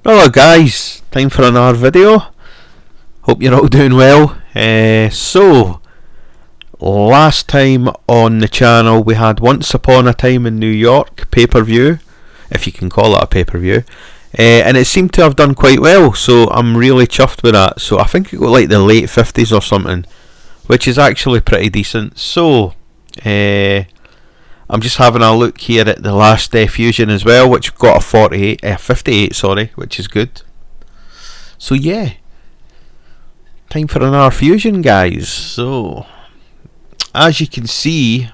Hello guys, time for another video. Hope you're all doing well. So, last time on the channel we had Once Upon a Time in New York pay-per-view, if you can call it a pay-per-view, and it seemed to have done quite well, so I'm really chuffed with that. So I think it got like the late 50s or something, which is actually pretty decent. So, I'm just having a look here at the last Fusion as well, which got a 58, sorry, which is good. So yeah, time for another Fusion, guys. So, as you can see,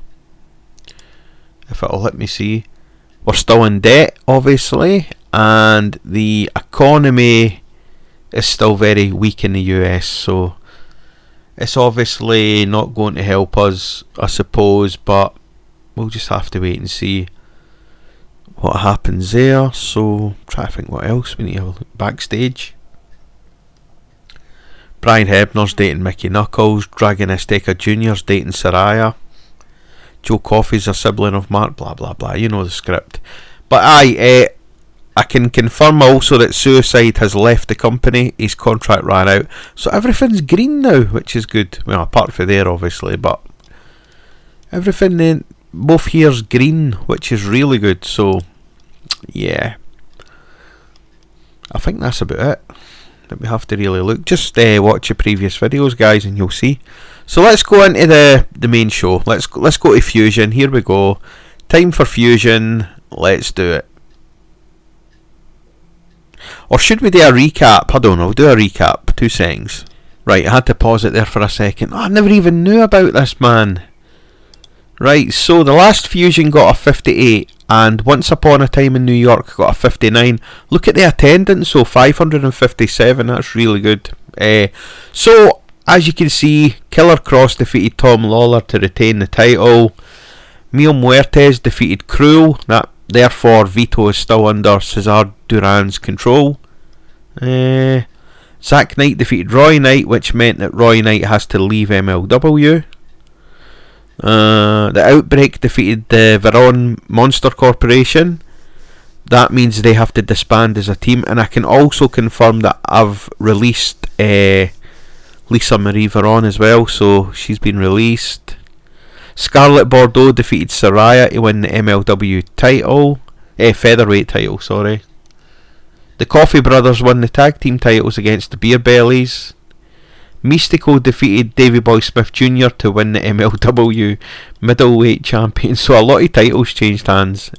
if it'll let me see, we're still in debt, obviously, and the economy is still very weak in the US, so it's obviously not going to help us, I suppose, but we'll just have to wait and see what happens there. So, try to think what else we need to look backstage. Brian Hebner's dating Mickey Knuckles. Dragon Azteca Jr.'s dating Saraya. Joe Coffey's a sibling of Mark. Blah blah blah. You know the script. But I can confirm also that Suicide has left the company. His contract ran out, so everything's green now, which is good. Well, apart from there, obviously, but everything then. Both here's green, which is really good. So yeah, I think that's about it that we have to really look. Just watch the previous videos, guys, and you'll see. So let's go into the main show. Let's go to Fusion. Here we go. Time for Fusion. Let's do it. Or should we do a recap? I don't know. We'll do a recap. 2 seconds. Right, I had to pause it there for a second. Oh, I never even knew about this, man. Right, so the last Fusion got a 58, and Once Upon a Time in New York got a 59. Look at the attendance, so 557, that's really good. So, as you can see, Killer Cross defeated Tom Lawler to retain the title. Mil Muertes defeated Cruel, therefore VITO is still under Cesar Duran's control. Zack Knight defeated Roy Knight, which meant that Roy Knight has to leave MLW. The Outbreak defeated the Veron Monster Corporation. That means they have to disband as a team, and I can also confirm that I've released Lisa Marie Veron as well, so she's been released. Scarlett Bordeaux defeated Saraya to win the MLW title, featherweight title, sorry. The Coffey Brothers won the tag team titles against the Beer Bellies. Mystico defeated Davey Boy Smith Jr. to win the MLW middleweight champion. So a lot of titles changed hands,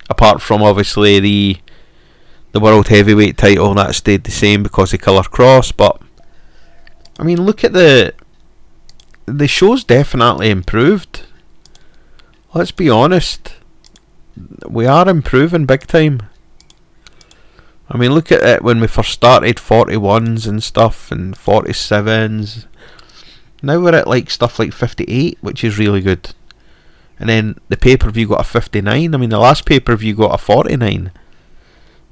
apart from obviously the world heavyweight title, that stayed the same because of Killer Cross. But I mean, look at the show's definitely improved. Let's be honest, we are improving big time. I mean, look at it when we first started, 41s and stuff, and 47s. Now we're at like stuff like 58, which is really good. And then the pay-per-view got a 59. I mean, the last pay-per-view got a 49.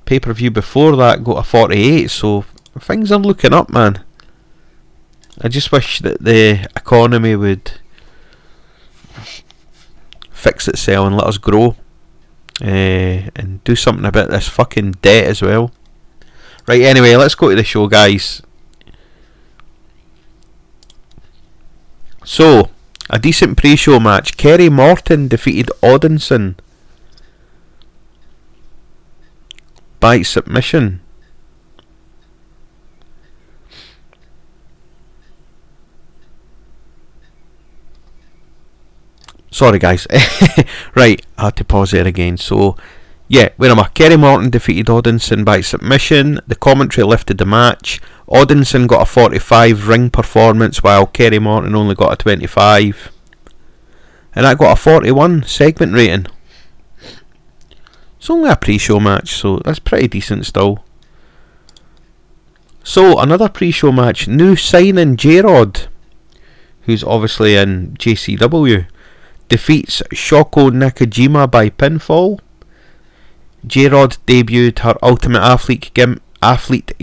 Pay-per-view before that got a 48, so things are looking up, man. I just wish that the economy would fix itself and let us grow. And do something about this fucking debt as well. Right, anyway, let's go to the show, guys. So, a decent pre-show match. Kerry Morton defeated Odinson by submission. Sorry, guys. Right, I had to pause it again. So, yeah, where am I? Kerry Morton defeated Odinson by submission. The commentary lifted the match. Odinson got a 45 ring performance, while Kerry Morton only got a 25. And that got a 41 segment rating. It's only a pre-show match, so that's pretty decent still. So, another pre-show match. New signing J-Rod, who's obviously in JCW, defeats Shoko Nakajima by pinfall. J-Rod debuted her Ultimate Athlete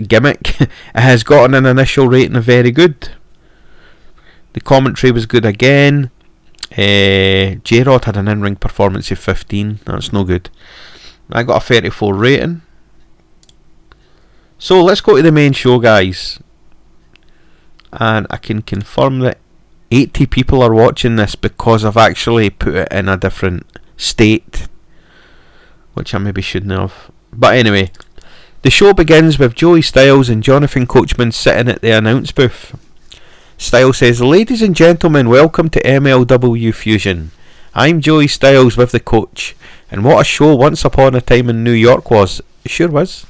gimmick. It has gotten an initial rating of very good. The commentary was good again. J-Rod had an in-ring performance of 15. That's no good. I got a 34 rating. So let's go to the main show, guys. And I can confirm that 80 people are watching this because I've actually put it in a different state, which I maybe shouldn't have. But anyway, the show begins with Joey Styles and Jonathan Coachman sitting at the announce booth. Styles says, "Ladies and gentlemen, welcome to MLW Fusion. I'm Joey Styles with the coach, and what a show Once Upon a Time in New York was." It sure was.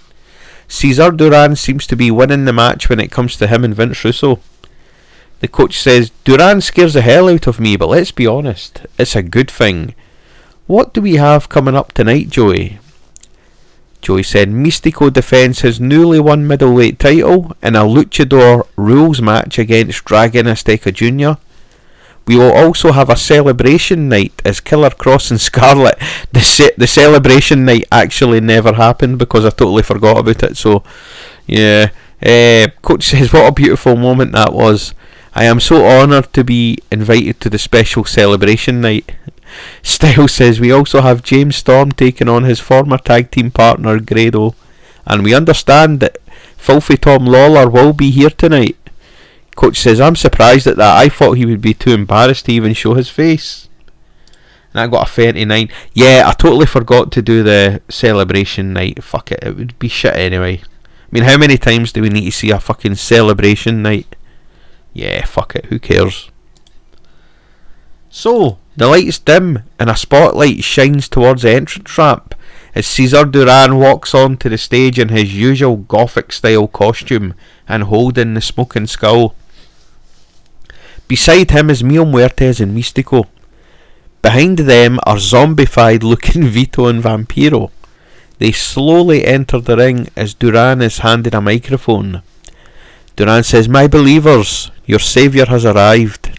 Cesar Duran seems to be winning the match when it comes to him and Vince Russo. The coach says, "Duran scares the hell out of me, but let's be honest, it's a good thing. What do we have coming up tonight, Joey?" Joey said Mystico defends his newly won middleweight title in a luchador rules match against Dragon Azteca Jr. We will also have a celebration night as Killer Cross and Scarlett. The celebration night actually never happened because I totally forgot about it. So, yeah. Coach says, "What a beautiful moment that was. I am so honoured to be invited to the special celebration night." Styles says, "We also have James Storm taking on his former tag team partner Grado, and we understand that Filthy Tom Lawler will be here tonight." Coach says, "I'm surprised at that. I thought he would be too embarrassed to even show his face." And I got a 39. Yeah, I totally forgot to do the celebration night. Fuck it, it would be shit anyway. I mean, how many times do we need to see a fucking celebration night? Yeah, fuck it, who cares? So, the lights dim and a spotlight shines towards the entrance ramp as Cesar Duran walks onto the stage in his usual gothic style costume and holding the smoking skull. Beside him is Mil Muertes and Mystico. Behind them are zombified looking Vito and Vampiro. They slowly enter the ring as Duran is handed a microphone. Duran says, "My believers, your saviour has arrived.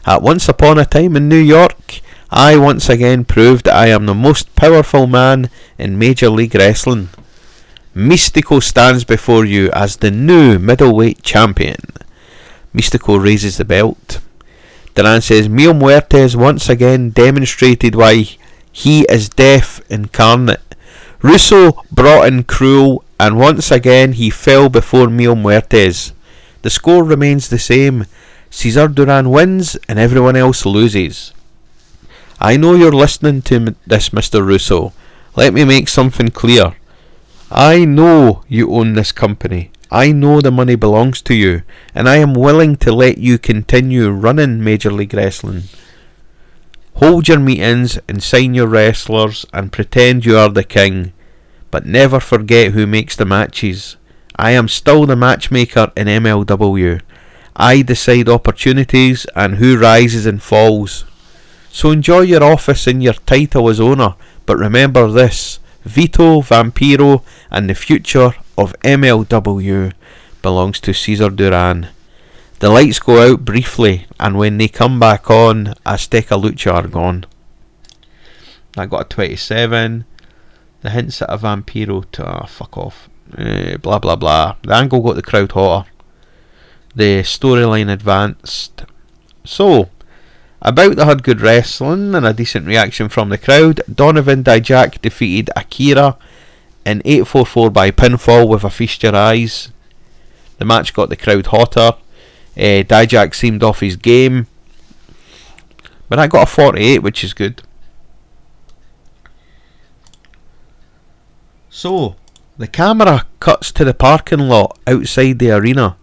At Once Upon a Time in New York, I once again proved that I am the most powerful man in Major League Wrestling. Mystico stands before you as the new middleweight champion." Mystico raises the belt. Duran says, "Mil Muertes once again demonstrated why he is death incarnate. Russo brought in Cruel, and once again he fell before Mil Muertes. The score remains the same. Cesar Duran wins and everyone else loses. I know you're listening to this, Mr. Russo. Let me make something clear. I know you own this company. I know the money belongs to you, and I am willing to let you continue running Major League Wrestling. Hold your meetings and sign your wrestlers and pretend you are the king, but never forget who makes the matches. I am still the matchmaker in MLW. I decide opportunities and who rises and falls. So enjoy your office and your title as owner, but remember this, VITO, Vampiro, and the future of MLW belongs to Cesar Duran." The lights go out briefly, and when they come back on, Azteca Lucha are gone. I got a 27. The hints at a Vampiro to fuck off. Blah blah blah. The angle got the crowd hotter. The storyline advanced. So, about the had good wrestling and a decent reaction from the crowd. Donovan Dijak defeated Akira in 844 by pinfall with a feast your eyes. The match got the crowd hotter. Dijak seemed off his game, but I got a 48, which is good. So, the camera cuts to the parking lot outside the arena.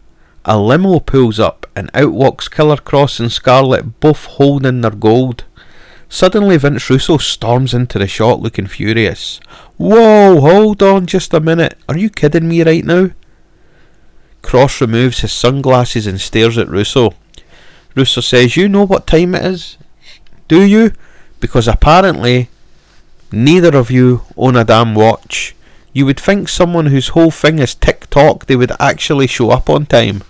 A limo pulls up and out walks Killer Cross and Scarlett, both holding their gold. Suddenly Vince Russo storms into the shot looking furious. "Whoa, hold on just a minute. Are you kidding me right now?" Cross removes his sunglasses and stares at Russo. Russo says, "You know what time it is? Do you? Because apparently neither of you own a damn watch. You would think someone whose whole thing is TikTok, they would actually show up on time."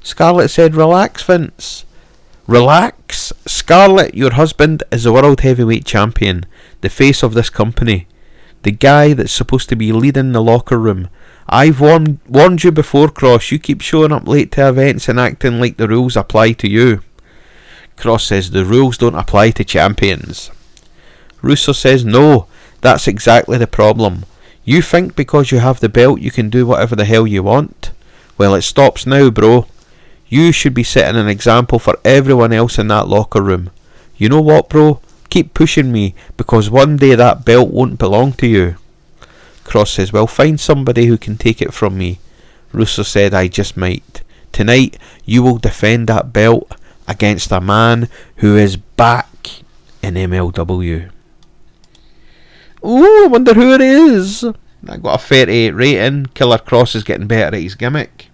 Scarlett said, "Relax, Vince." "Relax? Scarlett, your husband is the World Heavyweight Champion, the face of this company, the guy that's supposed to be leading the locker room. I've warned you before, Cross. You keep showing up late to events and acting like the rules apply to you." Cross says, "The rules don't apply to champions." Russo says, "No, that's exactly the problem. You think because you have the belt you can do whatever the hell you want? Well, it stops now, bro. You should be setting an example for everyone else in that locker room. You know what, bro? Keep pushing me, because one day that belt won't belong to you. Cross says, well, find somebody who can take it from me. Russo said, I just might. Tonight, you will defend that belt against a man who is back in MLW. Ooh, I wonder who it is. I got a 38 rating. Killer Cross is getting better at his gimmick.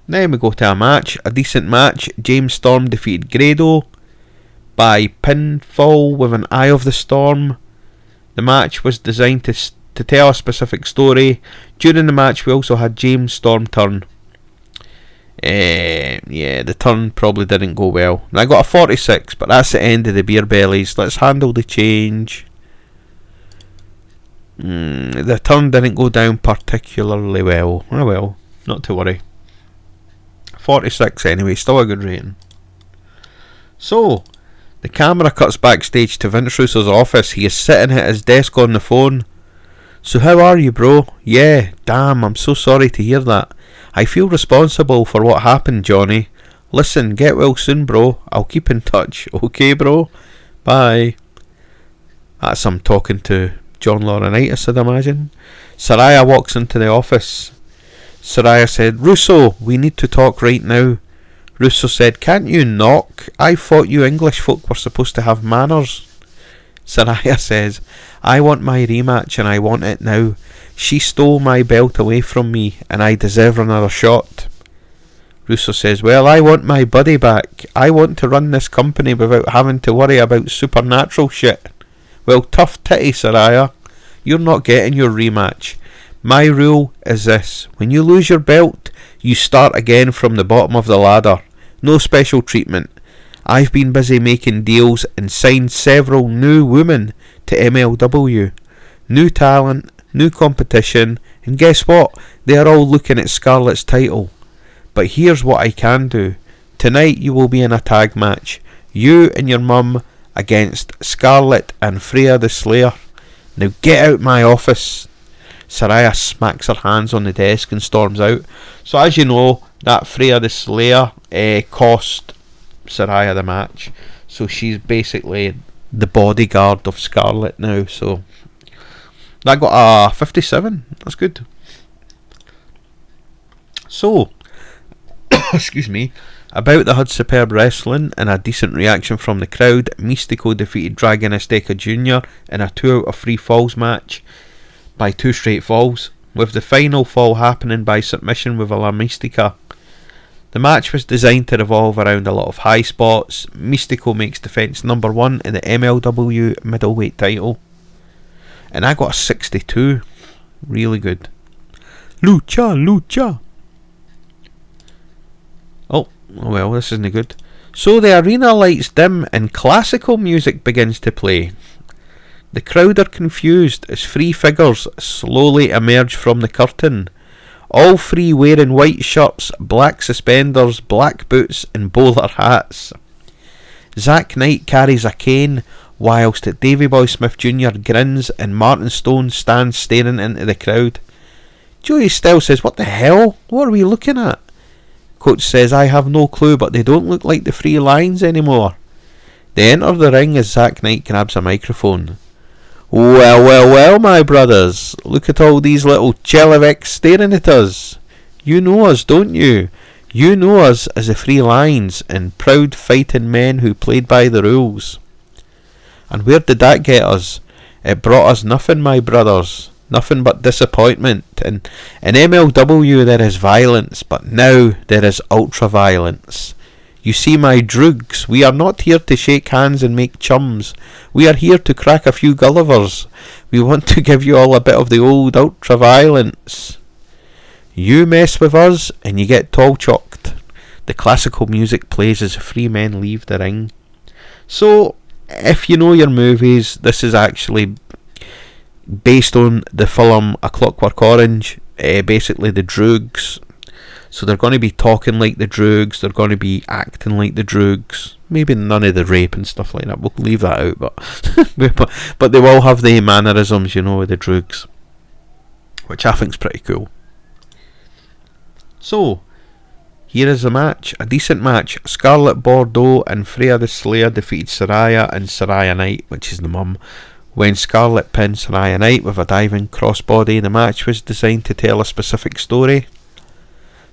Then we go to a match. A decent match. James Storm defeated Grado by pinfall with an Eye of the Storm. The match was designed to tell a specific story. During the match we also had James Storm turn. Yeah, the turn probably didn't go well. And I got a 46, but that's the end of the beer bellies. Let's handle the change. The turn didn't go down particularly well. Oh well, not to worry. 46 anyway, still a good rating. So, the camera cuts backstage to Vince Russo's office. He is sitting at his desk on the phone. So how are you, bro? Yeah, damn, I'm so sorry to hear that. I feel responsible for what happened, Johnny. Listen, get well soon, bro. I'll keep in touch. Okay, bro? Bye. That's him talking to John Laurinaitis, I'd imagine. Saraya walks into the office. Saraya said, Russo, we need to talk right now. Russo said, can't you knock? I thought you English folk were supposed to have manners. Saraya says, I want my rematch and I want it now. She stole my belt away from me and I deserve another shot. Russo says, well, I want my buddy back. I want to run this company without having to worry about supernatural shit. Well, tough titty, Saraya. You're not getting your rematch. My rule is this. When you lose your belt, you start again from the bottom of the ladder. No special treatment. I've been busy making deals and signed several new women to MLW. New talent, new competition, and guess what? They are all looking at Scarlett's title. But here's what I can do. Tonight you will be in a tag match. You and your mum against Scarlett and Freya the Slayer. Now get out my office. Saraya smacks her hands on the desk and storms out. So as you know, that Freya the Slayer cost Saraya the match. So she's basically the bodyguard of Scarlett now. So that got a 57. That's good. So, excuse me, about the Hood Superb Wrestling and a decent reaction from the crowd, Mystico defeated Dragon Azteca Jr. in a 2 out of 3 falls match by 2 straight falls, with the final fall happening by submission with a La Mystica. The match was designed to revolve around a lot of high spots. Mystico makes defence number 1 in the MLW middleweight title. And I got a 62. Really good. Lucha. Oh well, this isn't good. So the arena lights dim and classical music begins to play. The crowd are confused as 3 figures slowly emerge from the curtain. All 3 wearing white shirts, black suspenders, black boots and bowler hats. Zack Knight carries a cane, whilst Davey Boy Smith Jr. grins and Martin Stone stands staring into the crowd. Joey Styles says, what the hell? What are we looking at? Coach says, I have no clue, but they don't look like the 3 lions anymore. They enter the ring as Zack Knight grabs a microphone. Well, my brothers, look at all these little Cheleveks staring at us. You know us, don't you? You know us as the 3 lions and proud fighting men who played by the rules. And where did that get us? It brought us nothing, my brothers. Nothing but disappointment. And in MLW there is violence, but now there is ultra violence. You see, my droogs, we are not here to shake hands and make chums. We are here to crack a few Gullivers. We want to give you all a bit of the old ultra violence. You mess with us and you get tall chalked. The classical music plays as 3 men leave the ring. So, if you know your movies, this is actually based on the film A Clockwork Orange. Basically the droogs. So they're going to be talking like the droogs, they're going to be acting like the droogs. Maybe none of the rape and stuff like that. We'll leave that out, but they will have the mannerisms, you know, with the droogs, which I think's pretty cool. So, here is the match. A decent match. Scarlett Bordeaux and Freya the Slayer defeated Saraya and Saraya Knight, which is the mum, when Scarlett pinned Saraya Knight with a diving crossbody. The match was designed to tell a specific story.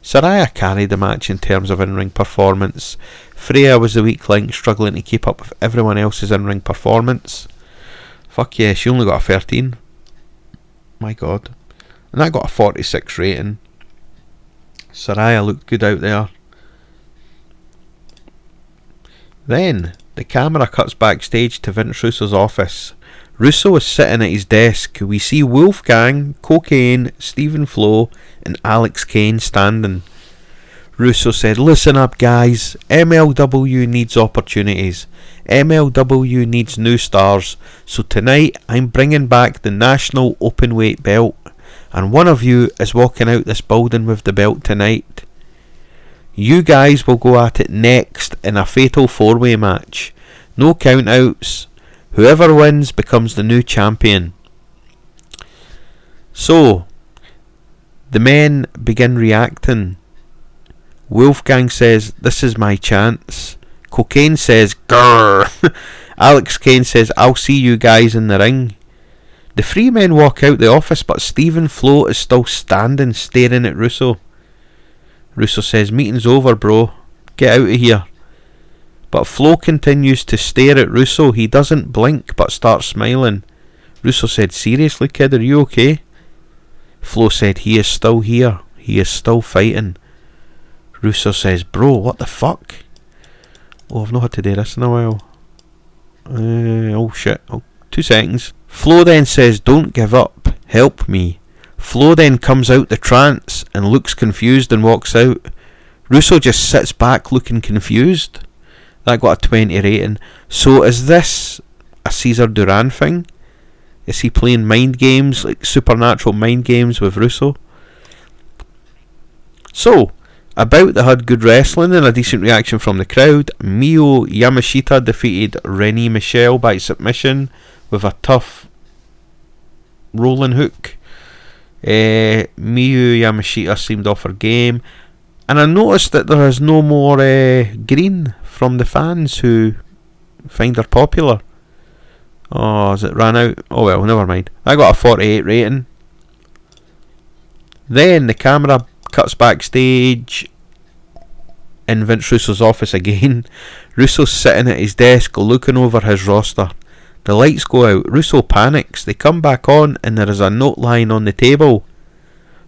Saraya carried the match in terms of in-ring performance. Freya was the weak link, struggling to keep up with everyone else's in-ring performance. Fuck yeah, she only got a 13. My god. And that got a 46 rating. Saraya looked good out there. Then, the camera cuts backstage to Vince Russo's office. Russo is sitting at his desk. We see Wolfgang, Cocaine, Stephen Flo and Alex Kane standing. Russo said, "Listen up guys, MLW needs opportunities. MLW needs new stars. So tonight I'm bringing back the national openweight belt. And one of you is walking out this building with the belt tonight. You guys will go at it next in a fatal 4-way match. No countouts. Whoever wins becomes the new champion." So, the men begin reacting. Wolfgang says, "This is my chance." Cocaine says, "Grrr." Alex Kane says, "I'll see you guys in the ring." The three men walk out the office, but Stephen Flo is still standing, staring at Russo. Russo says, "Meeting's over, bro. Get out of here." But Flo continues to stare at Russo. He doesn't blink, but starts smiling. Russo said, "Seriously, kid, are you okay?" Flo said, "He is still here. He is still fighting." Russo says, "Bro, what the fuck?" Oh, I've not had to do this in a while. Oh shit. Oh, 2 seconds. Flo then says, "Don't give up. Help me." Flo then comes out the trance and looks confused and walks out. Russo just sits back looking confused. That got a 20 rating. So is this a Cesar Duran thing? Is he playing mind games, like supernatural mind games with Russo? So, About that had good wrestling and a decent reaction from the crowd. Miyu Yamashita defeated Renee Michelle by submission with a tough rolling hook. Miyu Yamashita seemed off her game, and I noticed that there is no more green from the fans who find her popular. Oh, has it ran out? Oh well, never mind. I got a 48 rating. Then the camera cuts backstage in Vince Russo's office again. Russo's sitting at his desk looking over his roster. The lights go out. Russo panics. They come back on and there is a note lying on the table.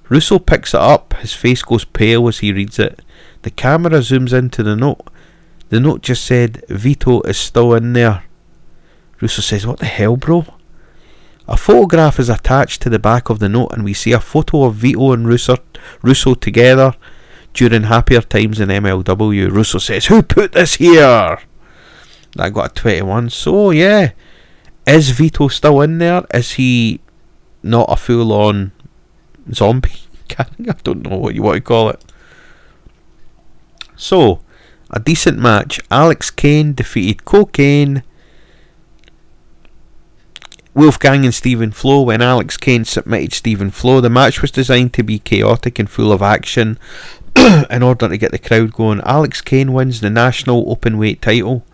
Russo picks it up. His face goes pale as he reads it. The camera zooms into the note. The note just said, "Vito is still in there." Russo says, "What the hell, bro?" A photograph is attached to the back of the note and we see a photo of Vito and Russo together during happier times in MLW. Russo says, "Who put this here?" That got a 21. So yeah, is Vito still in there? Is he not a full on zombie? I don't know what you want to call it. So, a decent match. Alex Kane defeated Cocaine, Wolfgang and Stephen Flo. When Alex Kane submitted Stephen Flo, the match was designed to be chaotic and full of action in order to get the crowd going. Alex Kane wins the national openweight title,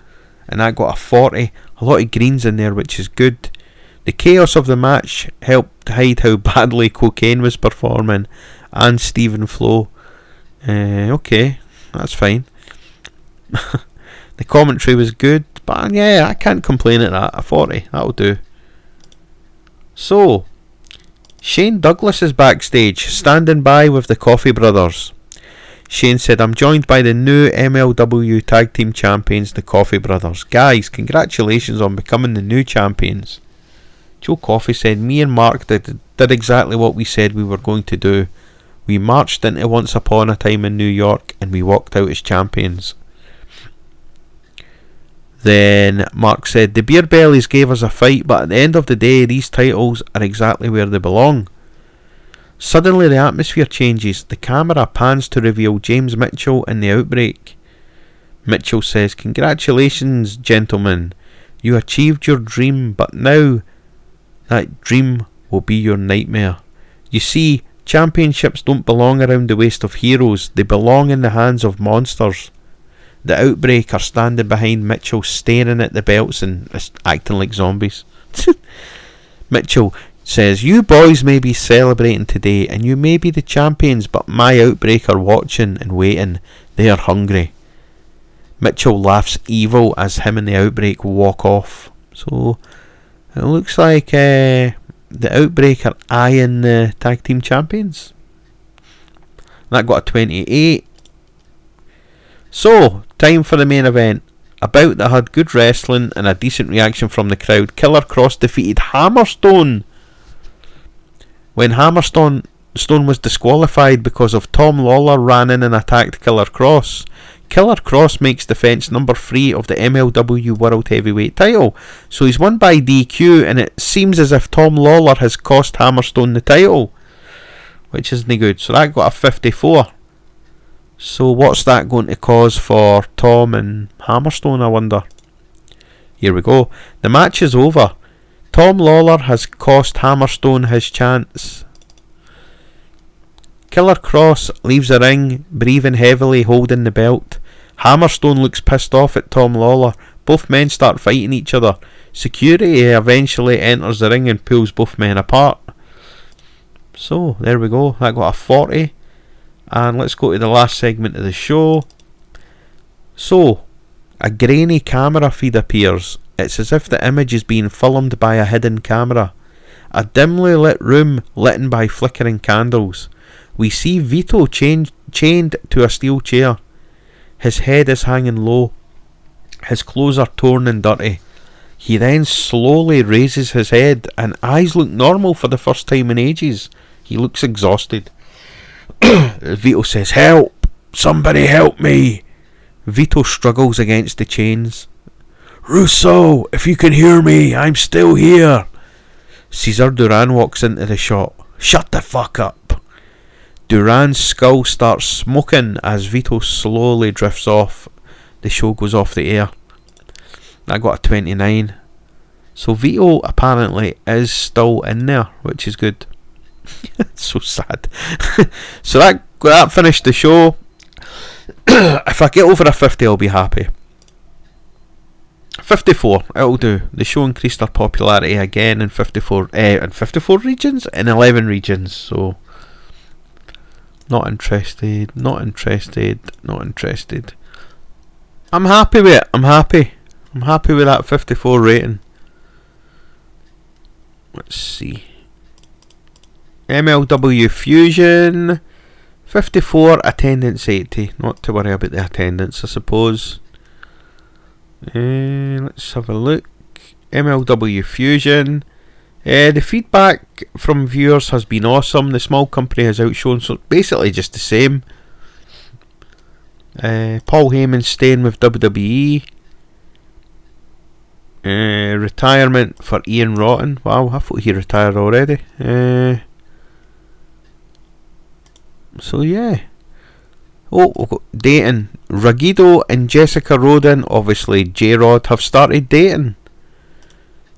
and that got a 40. A lot of greens in there, which is good. The chaos of the match helped hide how badly Cocaine was performing and Stephen Flo. Okay, that's fine. The commentary was good, but yeah, I can't complain at that. A 40, that'll do. So, Shane Douglas is backstage, standing by with the Coffey Brothers. Shane said, "I'm joined by the new MLW Tag Team Champions, the Coffey Brothers. Guys, congratulations on becoming the new champions." Joe Coffey said, "Me and Mark did exactly what we said we were going to do. We marched into Once Upon a Time in New York and we walked out as champions." Then Mark said, "The Beer Bellies gave us a fight, but at the end of the day, these titles are exactly where they belong." Suddenly the atmosphere changes. The camera pans to reveal James Mitchell in the Outbreak. Mitchell says, "Congratulations, gentlemen. You achieved your dream, but now that dream will be your nightmare. You see, championships don't belong around the waist of heroes. They belong in the hands of monsters." The Outbreak are standing behind Mitchell, staring at the belts and acting like zombies. Mitchell says, "You boys may be celebrating today, and you may be the champions, but my Outbreak are watching and waiting. They are hungry." Mitchell laughs evil as him and the Outbreak walk off. So it looks like the Outbreak are eyeing the tag team champions. That got a 28. So, time for the main event. A bout that had good wrestling and a decent reaction from the crowd. Killer Kross defeated HAMMERSTONE. When HAMMERSTONE was disqualified because of Tom Lawler ran in and attacked Killer Kross, Killer Kross makes defence number 3 of the MLW World Heavyweight title. So he's won by DQ, and it seems as if Tom Lawler has cost HAMMERSTONE the title, which isn't good. So that got a 54. So what's that going to cause for Tom and HAMMERSTONE, I wonder? Here we go. The match is over. Tom Lawler has cost HAMMERSTONE his chance. Killer Kross leaves the ring, breathing heavily, holding the belt. HAMMERSTONE looks pissed off at Tom Lawler. Both men start fighting each other. Security eventually enters the ring and pulls both men apart. So, there we go. That got a 40. And let's go to the last segment of the show. So, a grainy camera feed appears. It's as if the image is being filmed by a hidden camera. A dimly lit room lit by flickering candles. We see VITO chained to a steel chair. His head is hanging low. His clothes are torn and dirty. He then slowly raises his head and eyes look normal for the first time in ages. He looks exhausted. VITO says, "Help! Somebody help me!" VITO struggles against the chains. "Russo, if you can hear me, I'm still here." Cesar Duran walks into the shot. "Shut the fuck up." Duran's skull starts smoking as VITO slowly drifts off. The show goes off the air. That got a 29. So VITO apparently is still in there, which is good. It's so sad. So that finished the show. If I get over a 50, I'll be happy. 54, it'll do. The show increased their popularity again in 54 regions, in 11 regions. So not interested. I'm happy with it. I'm happy with that 54 rating. Let's see. MLW Fusion 54, attendance 80. Not to worry about the attendance, I suppose. Let's have a look. MLW Fusion. The feedback from viewers has been awesome. The small company has outshone, so basically just the same. Paul Heyman staying with WWE. Retirement for Ian Rotten. Wow, I thought he retired already. So yeah. Oh, we've got dating. Ragido and Jessica Rodin, obviously J-Rod, have started dating.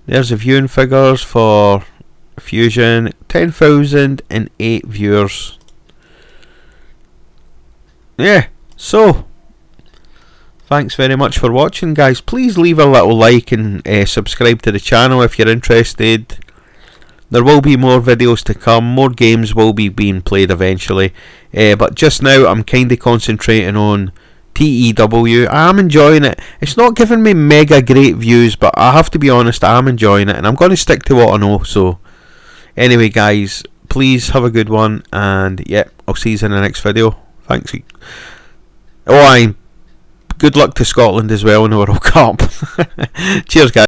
There's the viewing figures for Fusion. 10,008 viewers. Yeah, so thanks very much for watching, guys. Please leave a little like and subscribe to the channel if you're interested. There will be more videos to come. More games will be being played eventually. But just now I'm kind of concentrating on TEW. I am enjoying it. It's not giving me mega great views, but I have to be honest, I am enjoying it, and I'm going to stick to what I know. So anyway, guys, please have a good one, and yeah, I'll see you in the next video. Thanks. Good luck to Scotland as well in the World Cup. Cheers, guys.